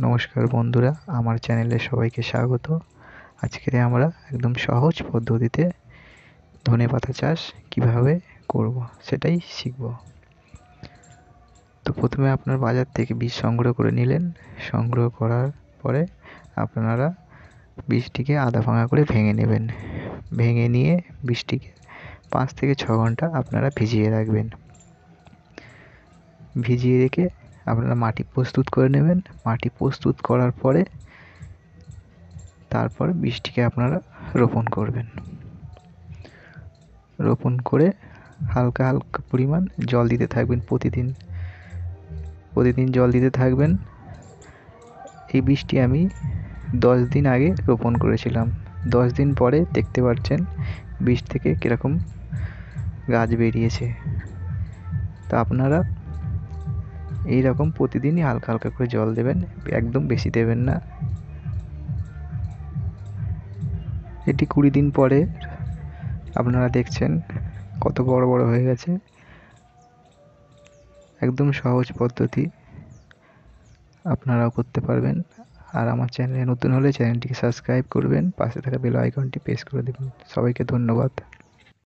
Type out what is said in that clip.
নমস্কার বন্ধুরা, আমার চ্যানেলে সবাইকে স্বাগত। আজকে আমরা একদম সহজ পদ্ধতিতে ধনেপাতা চাষ কিভাবে করব সেটাই শিখব। তো প্রথমে আপনার বাজার থেকে বীজ সংগ্রহ করে নিলেন। সংগ্রহ করার পরে আপনারা বীজটিকে আধা ভাঙা করে ভেঙে নেবেন। ভেঙে নিয়ে বীজটিকে 5 থেকে 6 ঘন্টা আপনারা ভিজিয়ে রাখবেন। ভিজিয়ে রেখে আপনারা মাটি প্রস্তুত করে নেবেন। মাটি প্রস্তুত করার পরে তারপর বীজটিকে আপনারা রোপণ করবেন। রোপণ করে হালকা হালকা পরিমাণ জল দিতে থাকবেন। প্রতিদিন জল দিতে থাকবেন। এই বীজটি আমি 10 দিন আগে রোপণ করেছিলাম। 10 দিন পরে দেখতে পাচ্ছেন বীজ থেকে কীরকম গাছ বেরিয়েছে। তা আপনারা এইরকম প্রতিদিনই হালকা হালকা করে জল দেবেন, একদম বেশি দেবেন না। এটি 20 দিন পরে আপনারা দেখছেন কত বড় বড় হয়ে গেছে। একদম সহজ পদ্ধতি, আপনারাও করতে পারবেন। আর আমার চ্যানেলে নতুন হলে চ্যানেলটিকে সাবস্ক্রাইব করবেন, পাশে থাকা বেল আইকনটি প্রেস করে দেবেন। সবাইকে ধন্যবাদ।